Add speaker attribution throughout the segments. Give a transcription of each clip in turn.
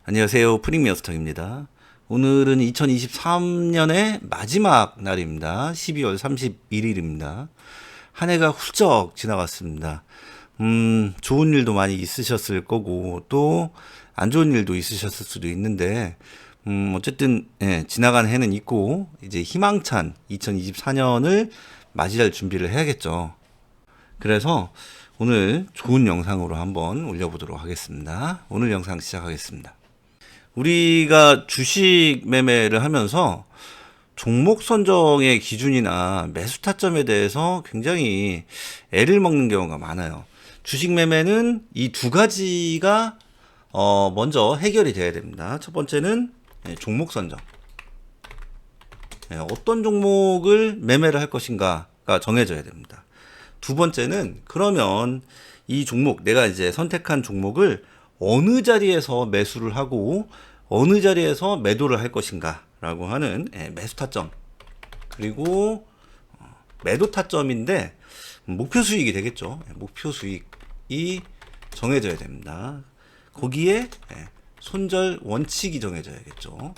Speaker 1: 안녕하세요. 프링미어스터입니다. 오늘은 2023년의 마지막 날입니다. 12월 31일입니다. 한 해가 훌쩍 지나갔습니다. 좋은 일도 많이 있으셨을 거고, 또 안 좋은 일도 있으셨을 수도 있는데, 어쨌든, 지나간 해는 있고, 이제 희망찬 2024년을 맞이할 준비를 해야겠죠. 그래서 오늘 좋은 영상으로 한번 올려보도록 하겠습니다. 오늘 영상 시작하겠습니다. 우리가 주식 매매를 하면서 종목 선정의 기준이나 매수 타점에 대해서 굉장히 애를 먹는 경우가 많아요. 주식 매매는 이 두 가지가 먼저 해결이 돼야 됩니다. 첫 번째는 종목 선정. 어떤 종목을 매매를 할 것인가가 정해져야 됩니다. 두 번째는 그러면 이 종목, 내가 이제 선택한 종목을 어느 자리에서 매수를 하고 어느 자리에서 매도를 할 것인가 라고 하는 매수 타점, 그리고 매도 타점인데 목표 수익이 되겠죠. 목표 수익이 정해져야 됩니다. 거기에 손절 원칙이 정해져야겠죠.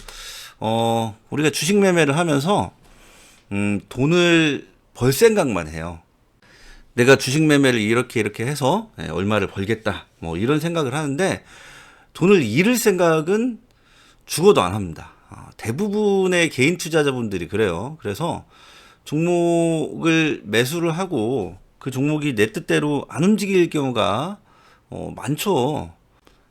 Speaker 1: 우리가 주식 매매를 하면서 돈을 벌 생각만 해요. 내가 주식 매매를 이렇게 해서 얼마를 벌겠다, 뭐 이런 생각을 하는데 돈을 잃을 생각은 죽어도 안 합니다. 대부분의 개인 투자자분들이 그래요. 그래서 종목을 매수를 하고 그 종목이 내 뜻대로 안 움직일 경우가 많죠.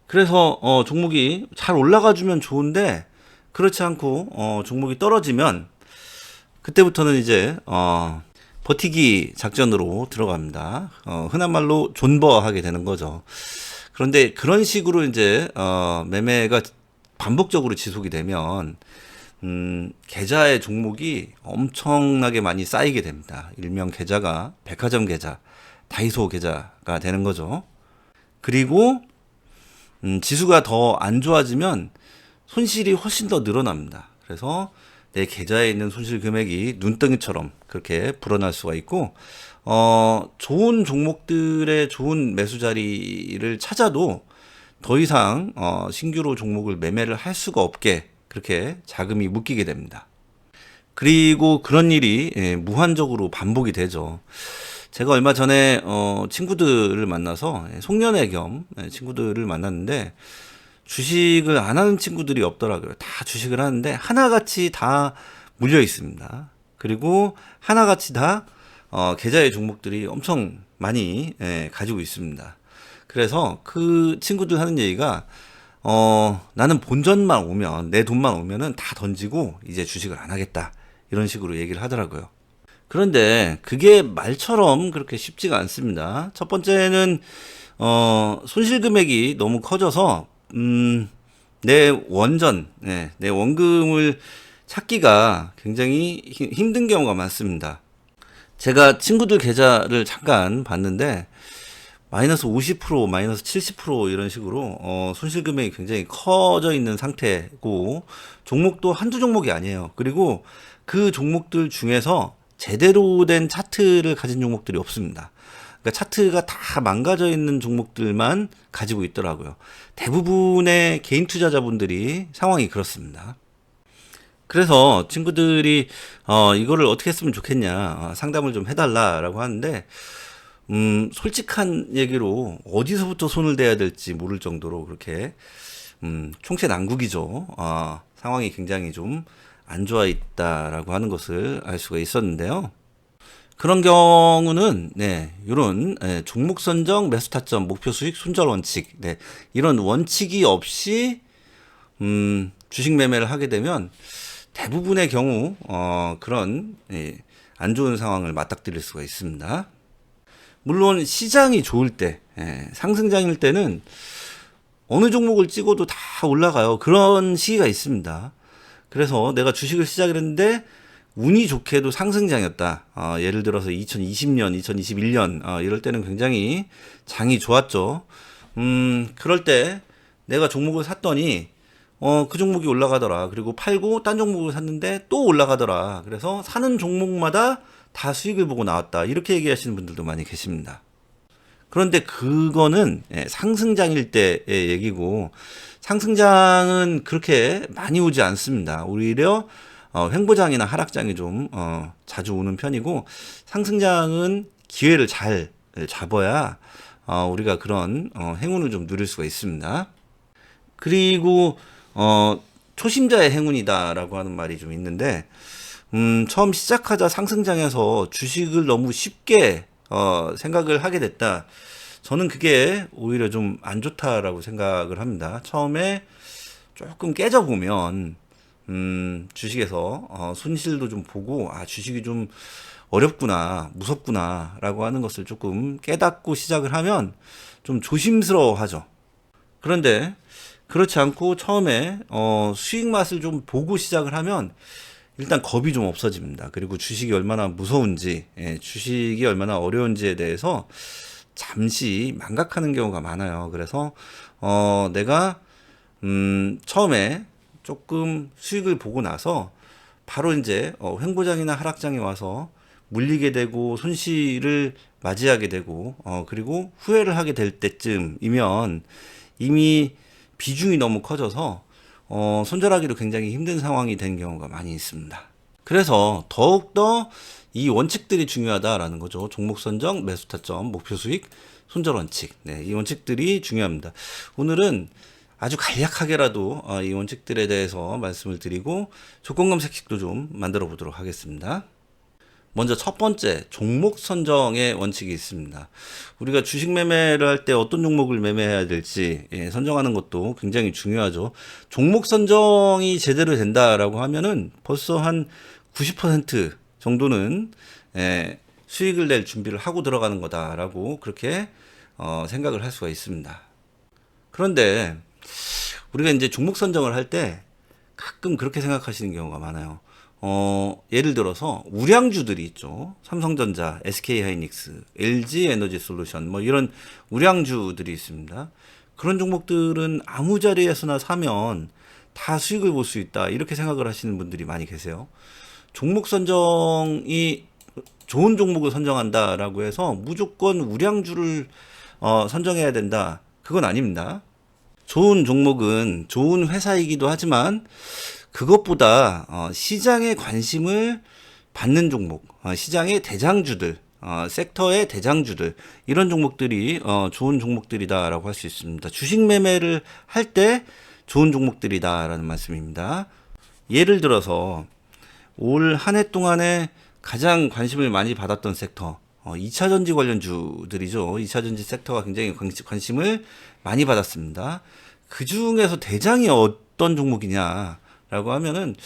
Speaker 1: 그래서 종목이 잘 올라가주면 좋은데 그렇지 않고 종목이 떨어지면 그때부터는 이제 버티기 작전으로 들어갑니다. 흔한 말로 존버하게 되는 거죠. 그런데 그런 식으로 이제 매매가 반복적으로 지속이 되면 계좌의 종목이 엄청나게 많이 쌓이게 됩니다. 일명 계좌가 백화점 계좌, 다이소 계좌가 되는 거죠. 그리고 지수가 더 안 좋아지면 손실이 훨씬 더 늘어납니다. 그래서 내 계좌에 있는 손실 금액이 눈덩이처럼 그렇게 불어날 수가 있고, 좋은 종목들의 좋은 매수 자리를 찾아도 더 이상 신규로 종목을 매매를 할 수가 없게 그렇게 자금이 묶이게 됩니다. 그리고 그런 일이 무한적으로 반복이 되죠. 제가 얼마 전에 친구들을 만나서 송년회 겸 친구들을 만났는데 주식을 안 하는 친구들이 없더라고요. 다 주식을 하는데 하나같이 다 물려 있습니다. 그리고 하나같이 다 계좌의 종목들이 엄청 많이 가지고 있습니다. 그래서 그 친구들 하는 얘기가 나는 본전만 오면, 내 돈만 오면은 다 던지고 이제 주식을 안 하겠다, 이런 식으로 얘기를 하더라고요. 그런데 그게 말처럼 그렇게 쉽지가 않습니다. 첫 번째는 손실 금액이 너무 커져서 내 원전, 내 원금을 찾기가 굉장히 힘든 경우가 많습니다. 제가 친구들 계좌를 잠깐 봤는데 마이너스 50%, 마이너스 70% 이런 식으로 손실 금액이 굉장히 커져 있는 상태고, 종목도 한두 종목이 아니에요. 그리고 그 종목들 중에서 제대로 된 차트를 가진 종목들이 없습니다. 그러니까 차트가 다 망가져 있는 종목들만 가지고 있더라고요. 대부분의 개인 투자자분들이 상황이 그렇습니다. 그래서 친구들이 이거를 어떻게 했으면 좋겠냐, 상담을 좀 해달라라고 하는데 솔직한 얘기로 어디서부터 손을 대야 될지 모를 정도로 그렇게 총체난국이죠. 상황이 굉장히 좀 안 좋아 있다라고 하는 것을 알 수가 있었는데요. 그런 경우는 이런 종목 선정, 매수 타점, 목표 수익, 손절 원칙, 이런 원칙이 없이 주식 매매를 하게 되면 대부분의 경우 그런 안 좋은 상황을 맞닥뜨릴 수가 있습니다. 물론 시장이 좋을 때, 상승장일 때는 어느 종목을 찍어도 다 올라가요. 그런 시기가 있습니다. 그래서 내가 주식을 시작했는데 운이 좋게도 상승장이었다. 예를 들어서 2020년, 2021년 이럴 때는 굉장히 장이 좋았죠. 그럴 때 내가 종목을 샀더니 그 종목이 올라가더라. 그리고 팔고 딴 종목을 샀는데 또 올라가더라. 그래서 사는 종목마다 다 수익을 보고 나왔다, 이렇게 얘기하시는 분들도 많이 계십니다. 그런데 그거는 상승장일 때의 얘기고, 상승장은 그렇게 많이 오지 않습니다. 오히려 횡보장이나 하락장이 좀 자주 오는 편이고, 상승장은 기회를 잘 잡아야 우리가 그런 행운을 좀 누릴 수가 있습니다. 그리고 초심자의 행운이다라고 하는 말이 좀 있는데, 처음 시작하자 상승장에서 주식을 너무 쉽게 생각을 하게 됐다. 저는 그게 오히려 좀 안 좋다라고 생각을 합니다. 처음에 조금 깨져보면 주식에서 손실도 좀 보고, 아, 주식이 좀 어렵구나, 무섭구나 라고 하는 것을 조금 깨닫고 시작을 하면 좀 조심스러워 하죠. 그런데 그렇지 않고 처음에 수익 맛을 좀 보고 시작을 하면 일단 겁이 좀 없어집니다. 그리고 주식이 얼마나 무서운지, 주식이 얼마나 어려운지에 대해서 잠시 망각하는 경우가 많아요. 그래서 내가 처음에 조금 수익을 보고 나서 바로 이제 횡보장이나 하락장에 와서 물리게 되고 손실을 맞이하게 되고 그리고 후회를 하게 될 때쯤이면 이미 비중이 너무 커져서 손절하기도 굉장히 힘든 상황이 된 경우가 많이 있습니다. 그래서 더욱더 이 원칙들이 중요하다라는 거죠. 종목 선정, 매수 타점, 목표 수익, 손절 원칙. 네, 이 원칙들이 중요합니다. 오늘은 아주 간략하게라도 이 원칙들에 대해서 말씀을 드리고 조건 검색식도 좀 만들어 보도록 하겠습니다. 먼저 첫 번째, 종목 선정의 원칙이 있습니다. 우리가 주식 매매를 할 때 어떤 종목을 매매해야 될지 선정하는 것도 굉장히 중요하죠. 종목 선정이 제대로 된다라고 하면은 벌써 한 90% 정도는 수익을 낼 준비를 하고 들어가는 거다라고 그렇게 생각을 할 수가 있습니다. 그런데 우리가 이제 종목 선정을 할 때 가끔 그렇게 생각하시는 경우가 많아요. 예를 들어서 우량주들이 있죠. 삼성전자, SK하이닉스, LG에너지솔루션 뭐 이런 우량주들이 있습니다. 그런 종목들은 아무 자리에서나 사면 다 수익을 볼 수 있다. 이렇게 생각을 하시는 분들이 많이 계세요. 종목 선정이 좋은 종목을 선정한다라고 해서 무조건 우량주를 선정해야 된다. 그건 아닙니다. 좋은 종목은 좋은 회사이기도 하지만 그것보다 시장의 관심을 받는 종목, 시장의 대장주들, 섹터의 대장주들 이런 종목들이 좋은 종목들이다라고 할 수 있습니다. 주식 매매를 할 때 좋은 종목들이다라는 말씀입니다. 예를 들어서 올 한 해 동안에 가장 관심을 많이 받았던 섹터 2차전지 관련주들이죠. 2차전지 섹터가 굉장히 관심을 많이 받았습니다. 그 중에서 대장이 어떤 종목이냐라고 하면은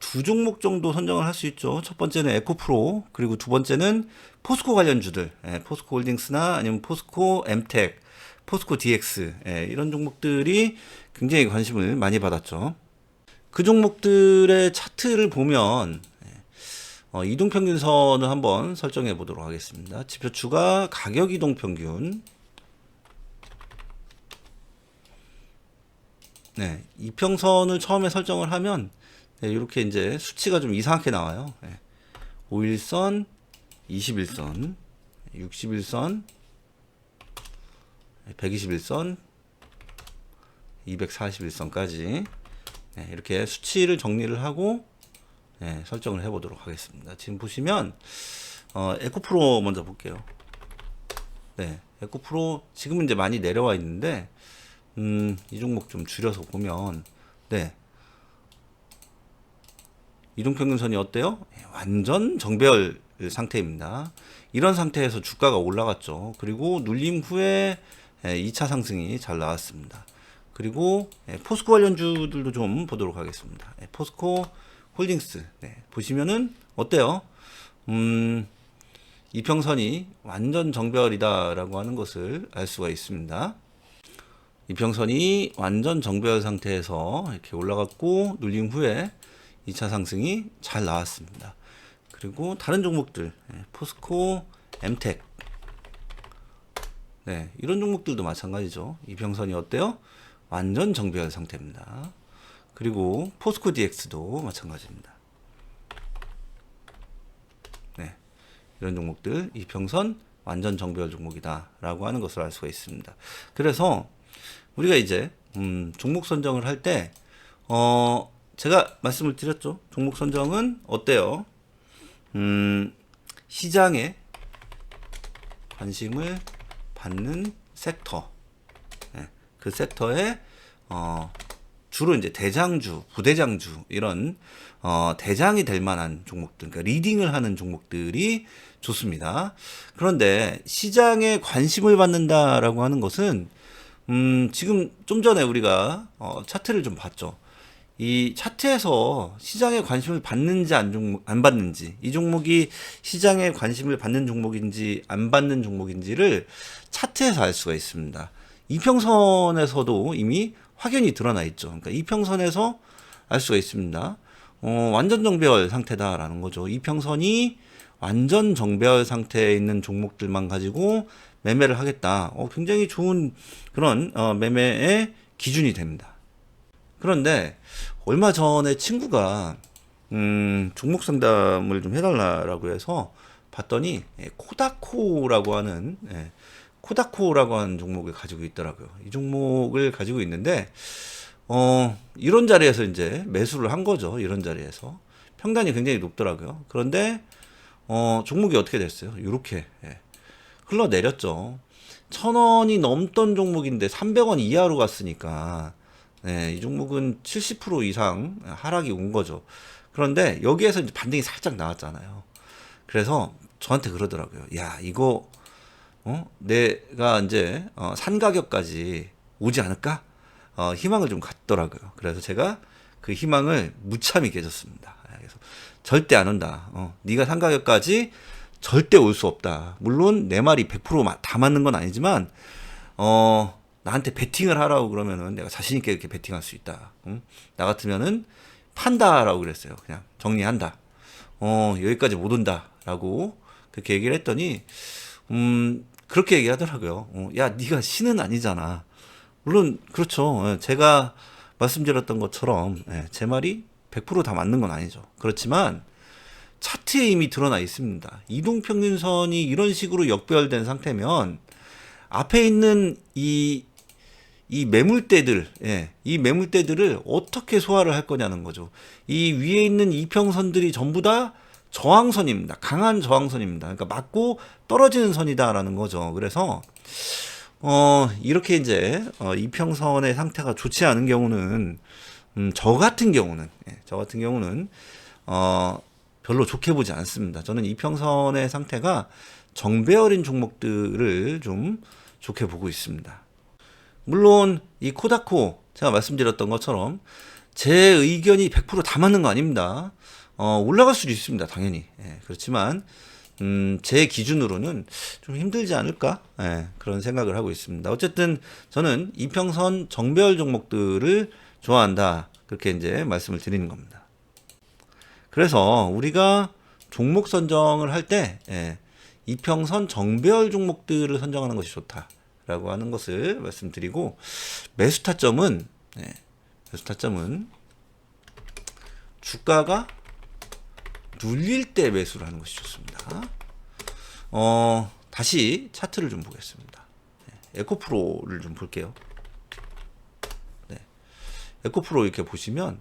Speaker 1: 두 종목 정도 선정을 할 수 있죠. 첫 번째는 에코프로, 그리고 두 번째는 포스코 관련주들, 포스코 홀딩스나 아니면 포스코 엠텍, 포스코 DX 이런 종목들이 굉장히 관심을 많이 받았죠. 그 종목들의 차트를 보면 이동평균선을 한번 설정해 보도록 하겠습니다. 지표추가 가격 이동평균. 네, 이평선을 처음에 설정을 하면 이렇게 이제 수치가 좀 이상하게 나와요. 5일선, 21선, 61선, 121선, 241선까지 이렇게 수치를 정리를 하고 설정을 해 보도록 하겠습니다. 지금 보시면 에코프로 먼저 볼게요. 네, 에코프로 지금은 이제 많이 내려와 있는데 이 종목 좀 줄여서 보면 이동평균선이 어때요? 완전 정배열 상태입니다. 이런 상태에서 주가가 올라갔죠. 그리고 눌림 후에 2차 상승이 잘 나왔습니다. 그리고 포스코 관련주들도 좀 보도록 하겠습니다. 포스코 홀딩스 보시면은 어때요? 이평선이 완전 정배열이다라고 하는 것을 알 수가 있습니다. 이평선이 완전 정배열 상태에서 이렇게 올라갔고 눌림 후에 2차 상승이 잘 나왔습니다. 그리고 다른 종목들 포스코, 엠텍 이런 종목들도 마찬가지죠. 이평선이 어때요? 완전 정배열 상태입니다. 그리고 포스코 DX도 마찬가지입니다. 이런 종목들 이평선 완전 정배열 종목이다라고 하는 것을 알 수가 있습니다. 그래서 우리가 이제 종목 선정을 할 때 제가 말씀을 드렸죠. 종목 선정은 어때요? 시장에 관심을 받는 섹터, 그 섹터에 주로 이제 대장주, 부대장주 이런 대장이 될 만한 종목들, 그러니까 리딩을 하는 종목들이 좋습니다. 그런데 시장에 관심을 받는다라고 하는 것은 지금 좀 전에 우리가 차트를 좀 봤죠. 이 차트에서 시장에 관심을 받는지 안 받는지, 이 종목이 시장에 관심을 받는 종목인지 안 받는 종목인지를 차트에서 알 수가 있습니다. 이평선에서도 이미 확연히 드러나 있죠. 그러니까 이평선에서 알 수가 있습니다. 완전 정배열 상태다라는 거죠. 이평선이 완전 정배열 상태에 있는 종목들만 가지고 매매를 하겠다. 굉장히 좋은 그런 매매의 기준이 됩니다. 그런데 얼마 전에 친구가 종목 상담을 좀 해달라고 해서 봤더니 코다코라고 하는 종목을 가지고 있더라고요. 이 종목을 가지고 있는데 이런 자리에서 이제 매수를 한 거죠. 이런 자리에서 평단이 굉장히 높더라고요. 그런데 종목이 어떻게 됐어요? 이렇게 흘러내렸죠. 1,000원이 넘던 종목인데 300원 이하로 갔으니까 이 종목은 70% 이상 하락이 온 거죠. 그런데 여기에서 이제 반등이 살짝 나왔잖아요. 그래서 저한테 그러더라고요. 야, 이거 내가 이제 산 가격까지 오지 않을까? 희망을 좀 갖더라고요. 그래서 제가 그 희망을 무참히 깨졌습니다. 그래서 절대 안 온다. 네가 산 가격까지 절대 올 수 없다. 물론 내 말이 100%다 맞는 건 아니지만 나한테 베팅을 하라고 그러면은 내가 자신 있게 이렇게 베팅할 수 있다. 나 같으면은 판다라고 그랬어요. 그냥 정리한다. 여기까지 못 온다라고 그렇게 얘기를 했더니 그렇게 얘기하더라고요. 야, 네가 신은 아니잖아. 물론 그렇죠. 제가 말씀드렸던 것처럼 제 말이 100%다 맞는 건 아니죠. 그렇지만 차트에 이미 드러나 있습니다. 이동평균선이 이런 식으로 역배열된 상태면 앞에 있는 이 매물대들, 이 매물대들을 어떻게 소화를 할 거냐는 거죠. 이 위에 있는 이평선들이 전부 다 저항선입니다. 강한 저항선입니다. 그러니까 맞고 떨어지는 선이다라는 거죠. 그래서 이렇게 이제 이평선의 상태가 좋지 않은 경우는 저 같은 경우는 별로 좋게 보지 않습니다. 저는 이평선의 상태가 정배열인 종목들을 좀 좋게 보고 있습니다. 물론 이 코다코 제가 말씀드렸던 것처럼 제 의견이 100%다 맞는 거 아닙니다. 올라갈 수도 있습니다. 당연히. 그렇지만 제 기준으로는 좀 힘들지 않을까? 그런 생각을 하고 있습니다. 어쨌든 저는 이평선 정배열 종목들을 좋아한다. 그렇게 이제 말씀을 드리는 겁니다. 그래서 우리가 종목 선정을 할 때 이평선 정배열 종목들을 선정하는 것이 좋다라고 하는 것을 말씀드리고 매수 타점은 주가가 눌릴 때 매수를 하는 것이 좋습니다. 다시 차트를 좀 보겠습니다. 에코프로를 좀 볼게요. 에코프로 이렇게 보시면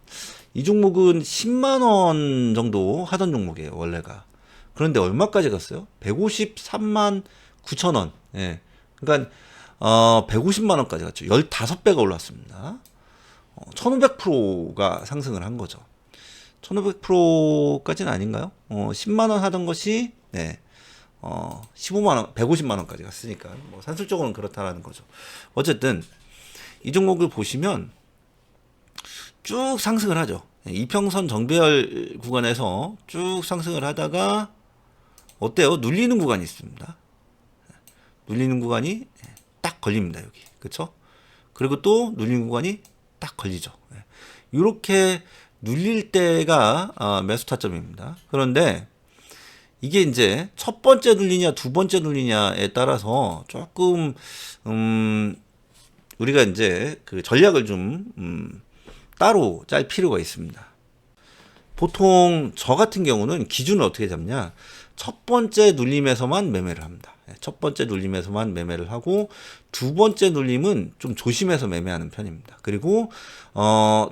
Speaker 1: 이 종목은 10만 원 정도 하던 종목이에요, 원래가. 그런데 얼마까지 갔어요? 153만 9천 원. 그러니까 150만 원까지 갔죠. 15배가 올랐습니다. 1500%가 상승을 한 거죠. 1500%까지는 아닌가요? 10만 원 하던 것이 15만 원, 150만 원까지 갔으니까 뭐 산술적으로는 그렇다라는 거죠. 어쨌든 이 종목을 보시면 쭉 상승을 하죠. 이평선 정배열 구간에서 쭉 상승을 하다가 어때요? 눌리는 구간이 있습니다. 눌리는 구간이 딱 걸립니다. 여기. 그쵸? 그리고 또 눌리는 구간이 딱 걸리죠. 이렇게 눌릴 때가 매수 타점입니다. 그런데 이게 이제 첫 번째 눌리냐 두 번째 눌리냐에 따라서 조금 우리가 이제 그 전략을 좀 따로 짤 필요가 있습니다. 보통 저 같은 경우는 기준을 어떻게 잡냐? 첫 번째 눌림에서만 매매를 합니다. 첫 번째 눌림에서만 매매를 하고 두 번째 눌림은 좀 조심해서 매매하는 편입니다. 그리고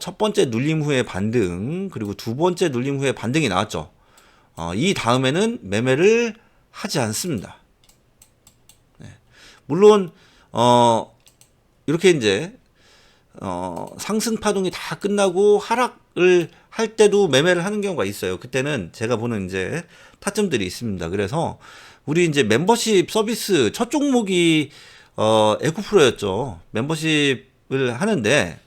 Speaker 1: 첫 번째 눌림 후에 반등, 그리고 두 번째 눌림 후에 반등이 나왔죠. 이 다음에는 매매를 하지 않습니다. 물론 이렇게 이제 상승 파동이 다 끝나고 하락을 할 때도 매매를 하는 경우가 있어요. 그때는 제가 보는 이제 타점들이 있습니다. 그래서 우리 이제 멤버십 서비스 첫 종목이 에코프로였죠. 멤버십을 하는데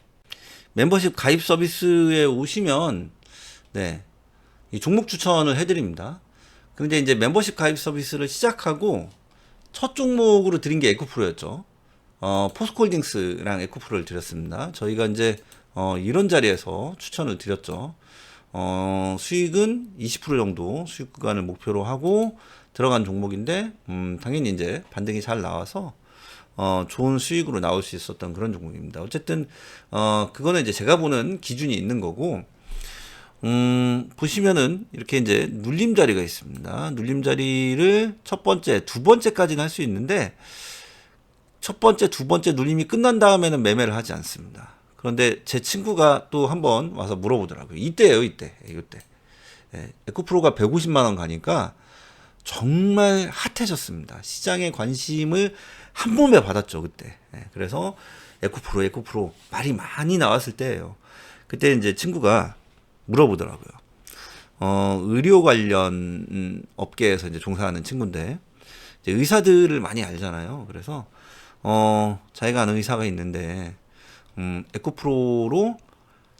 Speaker 1: 멤버십 가입 서비스에 오시면 네, 이 종목 추천을 해드립니다. 그런데 이제 멤버십 가입 서비스를 시작하고 첫 종목으로 드린 게 에코프로였죠. 포스코홀딩스랑 에코프로를 드렸습니다. 저희가 이제 이런 자리에서 추천을 드렸죠. 수익은 20% 정도 수익 구간을 목표로 하고 들어간 종목인데 당연히 이제 반등이 잘 나와서 좋은 수익으로 나올 수 있었던 그런 종목입니다. 어쨌든 그거는 이제 제가 보는 기준이 있는 거고, 보시면은 이렇게 이제 눌림 자리가 있습니다. 눌림 자리를 첫 번째, 두 번째까지는 할 수 있는데 첫 번째, 두 번째 눌림이 끝난 다음에는 매매를 하지 않습니다. 그런데 제 친구가 또 한번 와서 물어보더라고요. 이때예요, 이때. 에코프로가 150만 원 가니까 정말 핫해졌습니다. 시장의 관심을 한 몸에 받았죠, 그때. 그래서 에코프로 말이 많이 나왔을 때예요. 그때 이제 친구가 물어보더라고요. 의료 관련 업계에서 이제 종사하는 친구인데 이제 의사들을 많이 알잖아요. 그래서 자기가 아는 의사가 있는데 에코프로로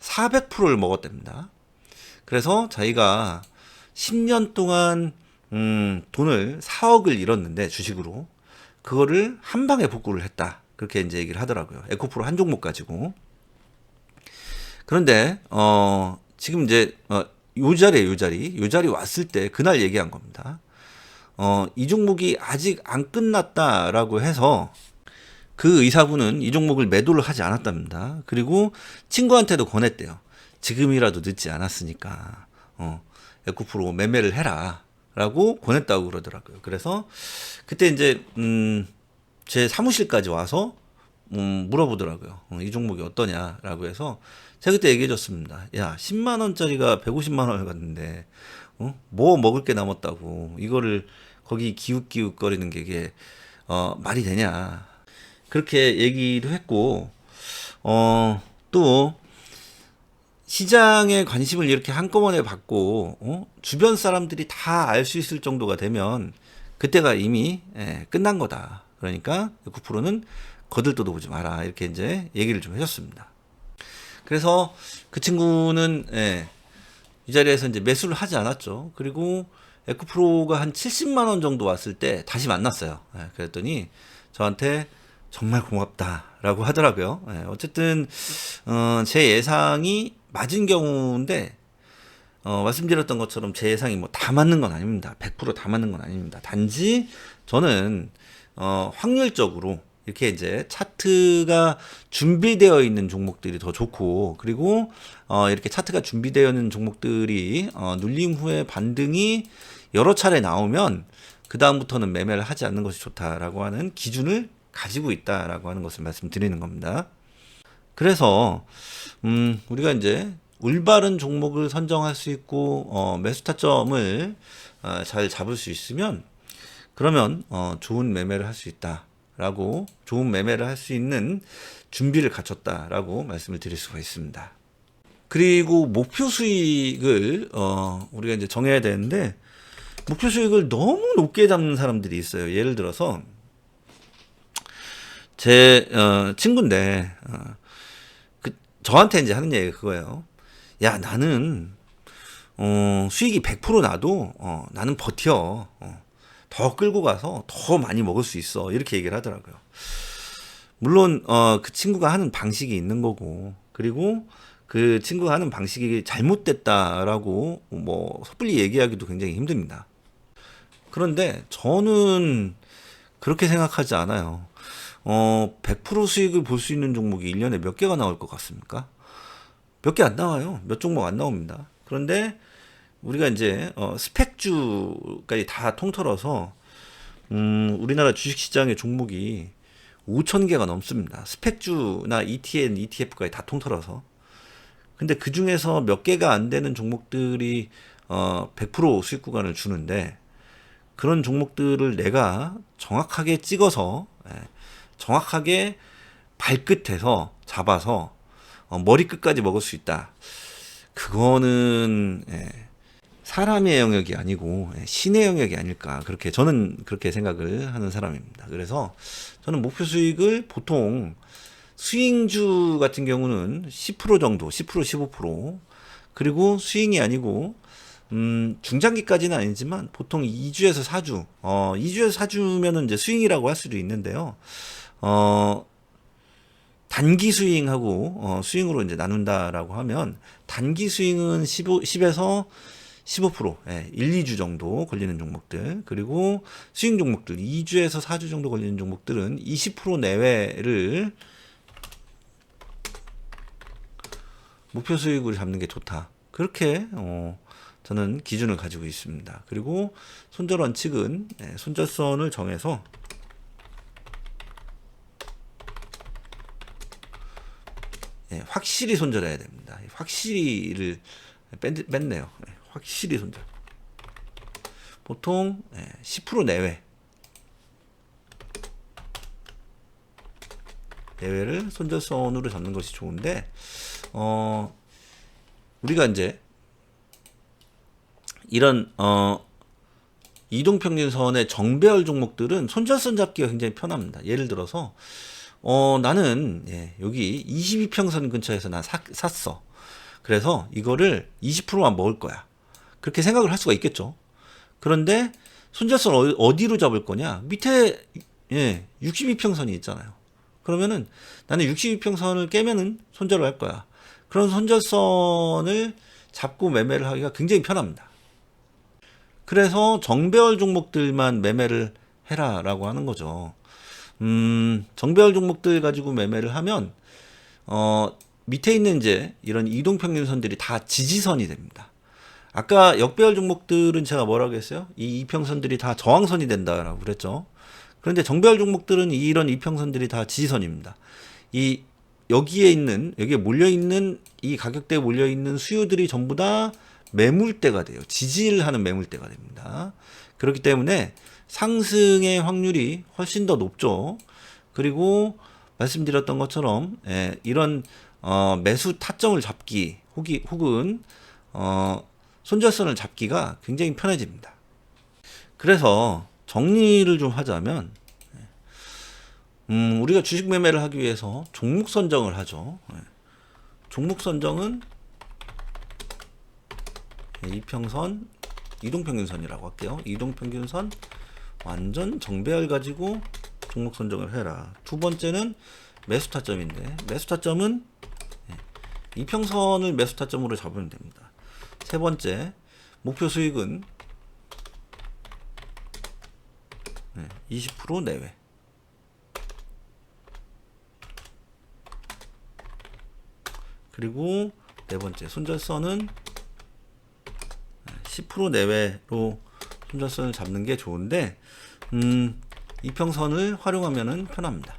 Speaker 1: 400%를 먹었답니다. 그래서 자기가 10년 동안 돈을 4억을 잃었는데 주식으로 그거를 한 방에 복구를 했다. 그렇게 이제 얘기를 하더라고요. 에코프로 한 종목 가지고. 그런데 지금 이제 요 자리 왔을 때 그날 얘기한 겁니다. 이 종목이 아직 안 끝났다라고 해서 그 의사분은 이 종목을 매도를 하지 않았답니다. 그리고 친구한테도 권했대요. 지금이라도 늦지 않았으니까 에코프로 매매를 해라 라고 권했다고 그러더라고요. 그래서 그때 이제 제 사무실까지 와서 물어보더라고요. 이 종목이 어떠냐라고 해서 제가 그때 얘기해 줬습니다. 야, 10만 원짜리가 150만 원을 갔는데 뭐 먹을 게 남았다고 이거를 거기 기웃기웃 거리는 게 이게 말이 되냐. 그렇게 얘기도 했고 또 시장의 관심을 이렇게 한꺼번에 받고 주변 사람들이 다 알 수 있을 정도가 되면 그때가 이미 끝난 거다. 그러니까 9%는 거들떠도 보지 마라. 이렇게 이제 얘기를 좀 해줬습니다. 그래서 그 친구는 이 자리에서 이제 매수를 하지 않았죠. 그리고 에코프로가 한 70만 원 정도 왔을 때 다시 만났어요. 그랬더니 저한테 정말 고맙다라고 하더라고요. 어쨌든 제 예상이 맞은 경우인데 말씀드렸던 것처럼 제 예상이 뭐 다 맞는 건 아닙니다. 100%다 맞는 건 아닙니다. 단지 저는 확률적으로 이렇게 이제 차트가 준비되어 있는 종목들이 더 좋고, 그리고 이렇게 차트가 준비되어 있는 종목들이 눌림 후에 반등이 여러 차례 나오면 그 다음부터는 매매를 하지 않는 것이 좋다라고 하는 기준을 가지고 있다라고 하는 것을 말씀드리는 겁니다. 그래서 우리가 이제 올바른 종목을 선정할 수 있고 매수 타점을 잘 잡을 수 있으면 그러면 좋은 매매를 할 수 있다라고, 좋은 매매를 할 수 있는 준비를 갖췄다라고 말씀을 드릴 수가 있습니다. 그리고 목표 수익을 우리가 이제 정해야 되는데 목표 수익을 너무 높게 잡는 사람들이 있어요. 예를 들어서 제 친구인데 저한테 이제 하는 얘기가 그거예요. 야, 나는 수익이 100% 나도 나는 버텨. 더 끌고 가서 더 많이 먹을 수 있어. 이렇게 얘기를 하더라고요. 물론 그 친구가 하는 방식이 있는 거고, 그리고 그 친구가 하는 방식이 잘못됐다라고 뭐 섣불리 얘기하기도 굉장히 힘듭니다. 그런데 저는 그렇게 생각하지 않아요. 100% 수익을 볼 수 있는 종목이 1년에 몇 개가 나올 것 같습니까? 몇 개 안 나와요. 몇 종목 안 나옵니다. 그런데 우리가 이제 스펙주까지 다 통틀어서 우리나라 주식시장의 종목이 5,000개가 넘습니다. 스펙주나 ETN, ETF까지 다 통틀어서. 근데 그 중에서 몇 개가 안 되는 종목들이 100% 수익 구간을 주는데, 그런 종목들을 내가 정확하게 찍어서 정확하게 발끝에서 잡아서 머리끝까지 먹을 수 있다. 그거는 사람의 영역이 아니고 신의 영역이 아닐까, 그렇게 저는 그렇게 생각을 하는 사람입니다. 그래서 저는 목표 수익을 보통 스윙주 같은 경우는 10% 정도, 10% 15%, 그리고 스윙이 아니고 중장기까지는 아니지만 보통 2주에서 4주, 2주에서 4주면은 이제 스윙이라고 할 수도 있는데요. 단기 스윙하고 스윙으로 이제 나눈다라고 하면, 단기 스윙은 10에서 15%, 1, 2주 정도 걸리는 종목들, 그리고 스윙 종목들 2주에서 4주 정도 걸리는 종목들은 20% 내외를 목표 수익으로 잡는 게 좋다. 그렇게 저는 기준을 가지고 있습니다. 그리고 손절 원칙은 손절선을 정해서 확실히 손절해야 됩니다. 확실히를 뺐네요. 확실히 손절. 보통 10% 내외를 손절선으로 잡는 것이 좋은데, 우리가 이제 이런 이동평균선의 정배열 종목들은 손절선 잡기가 굉장히 편합니다. 예를 들어서 나는 여기 22평선 근처에서 나 샀어. 그래서 이거를 20%만 먹을 거야. 그렇게 생각을 할 수가 있겠죠. 그런데 손절선 어디로 잡을 거냐? 밑에 62평선이 있잖아요. 그러면은 나는 62평선을 깨면은 손절을 할 거야. 그런 손절선을 잡고 매매를 하기가 굉장히 편합니다. 그래서 정배열 종목들만 매매를 해라라고 하는 거죠. 정배열 종목들 가지고 매매를 하면 밑에 있는 이제 이런 이동평균선들이 다 지지선이 됩니다. 아까 역배열 종목들은 제가 뭐라고 했어요? 이 이평선들이 다 저항선이 된다라고 그랬죠. 그런데 정배열 종목들은 이런 이평선들이 다 지지선입니다. 여기에 몰려 있는 이 가격대에 몰려 있는 수요들이 전부 다 매물대가 돼요. 지지를 하는 매물대가 됩니다. 그렇기 때문에 상승의 확률이 훨씬 더 높죠. 그리고 말씀드렸던 것처럼 이런 매수 타점을 잡기 혹은 손절선을 잡기가 굉장히 편해집니다. 그래서 정리를 좀 하자면, 우리가 주식 매매를 하기 위해서 종목 선정을 하죠. 종목 선정은 이평선, 이동평균선이라고 할게요. 이동평균선 완전 정배열 가지고 종목 선정을 해라. 두 번째는 매수 타점인데, 매수 타점은 이평선을 매수 타점으로 잡으면 됩니다. 세 번째, 목표 수익은 20% 내외. 그리고 네 번째, 손절선은 10% 내외로 손절선을 잡는 게 좋은데, 이평선을 활용하면은 편합니다.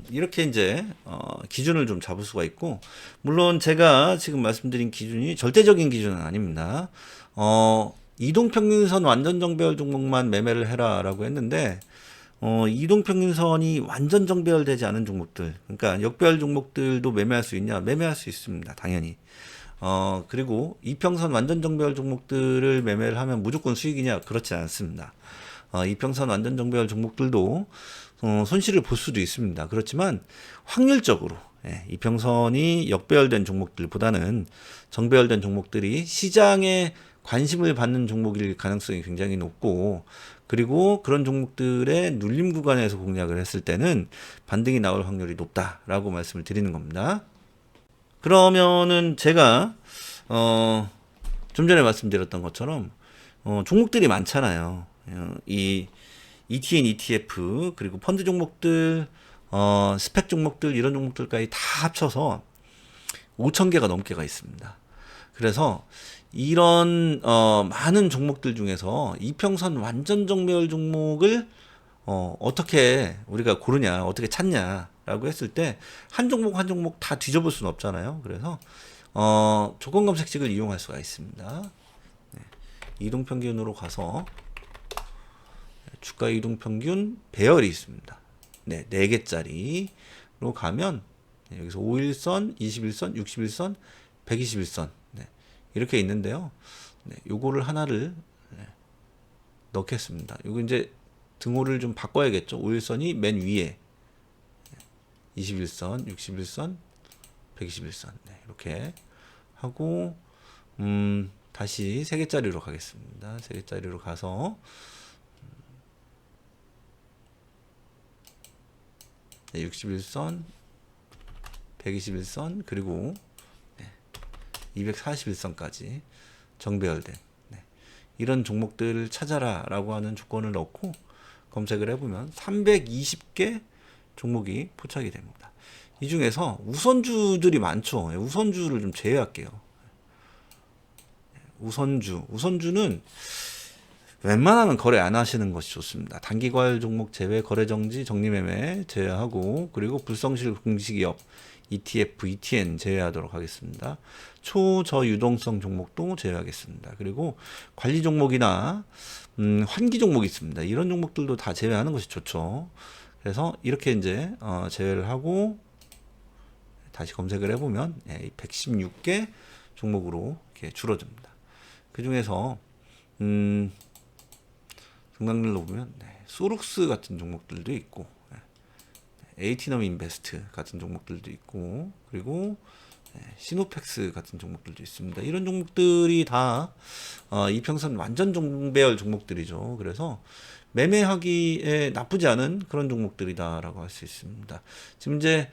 Speaker 1: 이렇게 이제 기준을 좀 잡을 수가 있고, 물론 제가 지금 말씀드린 기준이 절대적인 기준은 아닙니다. 이동평균선 완전 정배열 종목만 매매를 해라라고 했는데, 이동평균선이 완전 정배열되지 않은 종목들, 그러니까 역배열 종목들도 매매할 수 있냐? 매매할 수 있습니다. 당연히. 그리고 이평선 완전 정배열 종목들을 매매를 하면 무조건 수익이냐? 그렇지 않습니다. 이평선 완전 정배열 종목들도 손실을 볼 수도 있습니다. 그렇지만 확률적으로 이평선이 역배열된 종목들보다는 정배열된 종목들이 시장에 관심을 받는 종목일 가능성이 굉장히 높고, 그리고 그런 종목들의 눌림 구간에서 공략을 했을 때는 반등이 나올 확률이 높다라고 말씀을 드리는 겁니다. 그러면은 제가 좀 전에 말씀드렸던 것처럼 종목들이 많잖아요. 이 ETN, ETF, 그리고 펀드 종목들, 스펙 종목들, 이런 종목들까지 다 합쳐서 5,000개가 넘게가 있습니다. 그래서 이런 많은 종목들 중에서 이평선 완전 정배열 종목을 어떻게 우리가 고르냐, 어떻게 찾냐라고 했을 때 한 종목 한 종목 다 뒤져볼 수는 없잖아요. 그래서 조건 검색식을 이용할 수가 있습니다. 네, 이동평균으로 가서 주가 이동평균 배열이 있습니다. 네, 4개짜리로 가면 여기서 5일선, 21선, 61선, 121선 네, 이렇게 있는데요. 네, 요거를 하나를 넣겠습니다. 요거 이제 등호를 좀 바꿔야겠죠. 5일선이 맨 위에 21선, 61선, 121선 네, 이렇게 하고 다시 3개짜리로 가겠습니다. 3개짜리로 가서 61선, 121선 그리고 241선까지 정배열된 이런 종목들을 찾아라 라고 하는 조건을 넣고 검색을 해보면 320개 종목이 포착이 됩니다. 이 중에서 우선주들이 많죠. 우선주를 좀 제외할게요. 우선주는 웬만하면 거래 안 하시는 것이 좋습니다. 단기과열 종목 제외, 거래정지, 정리매매 제외하고 그리고 불성실 공시기업 ETF, ETN 제외하도록 하겠습니다. 초저유동성 종목도 제외하겠습니다. 그리고 관리 종목이나 환기 종목이 있습니다. 이런 종목들도 다 제외하는 것이 좋죠. 그래서 이렇게 이제 제외를 하고 다시 검색을 해보면 116개 종목으로 이렇게 줄어듭니다. 그 중에서 등락률로 보면 소룩스 같은 종목들도 있고 에이티넘 인베스트 같은 종목들도 있고 그리고 시노펙스 같은 종목들도 있습니다. 이런 종목들이 다 이평선 완전 정배열 종목들이죠. 그래서 매매하기에 나쁘지 않은 그런 종목들이다라고 할 수 있습니다. 지금 이제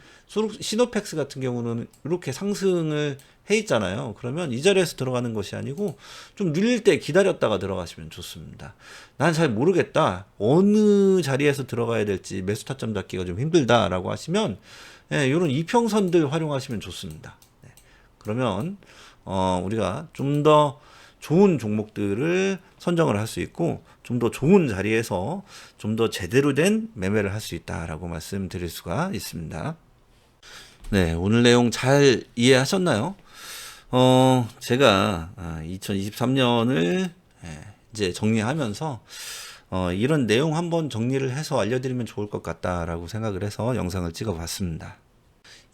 Speaker 1: 시노펙스 같은 경우는 이렇게 상승을 해 있잖아요. 그러면 이 자리에서 들어가는 것이 아니고 좀 눌릴 때 기다렸다가 들어가시면 좋습니다. 난 잘 모르겠다. 어느 자리에서 들어가야 될지 매수 타점 잡기가 좀 힘들다라고 하시면 이런 이평선들 활용하시면 좋습니다. 그러면 우리가 좀 더 좋은 종목들을 선정을 할 수 있고 좀 더 좋은 자리에서 좀 더 제대로 된 매매를 할 수 있다라고 말씀드릴 수가 있습니다. 네, 오늘 내용 잘 이해하셨나요? 제가 2023년을 이제 정리하면서 이런 내용 한번 정리를 해서 알려드리면 좋을 것 같다라고 생각을 해서 영상을 찍어봤습니다.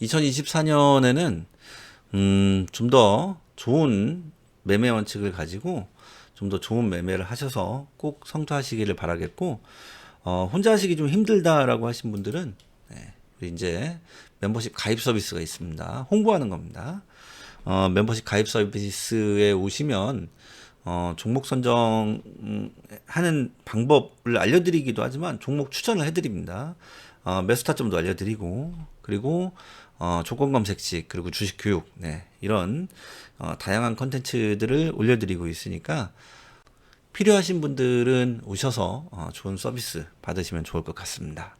Speaker 1: 2024년에는 좀 더 좋은 매매 원칙을 가지고 좀 더 좋은 매매를 하셔서 꼭 성투하시기를 바라겠고 혼자 하시기 좀 힘들다라고 하신 분들은 우리 이제 멤버십 가입 서비스가 있습니다. 홍보하는 겁니다. 멤버십 가입 서비스에 오시면 종목 선정하는 방법을 알려드리기도 하지만 종목 추천을 해드립니다. 매수 타점도 알려드리고 그리고 조건 검색식 그리고 주식 교육 이런 다양한 컨텐츠들을 올려드리고 있으니까 필요하신 분들은 오셔서 좋은 서비스 받으시면 좋을 것 같습니다.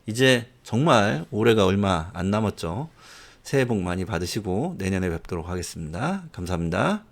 Speaker 1: 이제 정말 올해가 얼마 안 남았죠. 새해 복 많이 받으시고 내년에 뵙도록 하겠습니다. 감사합니다.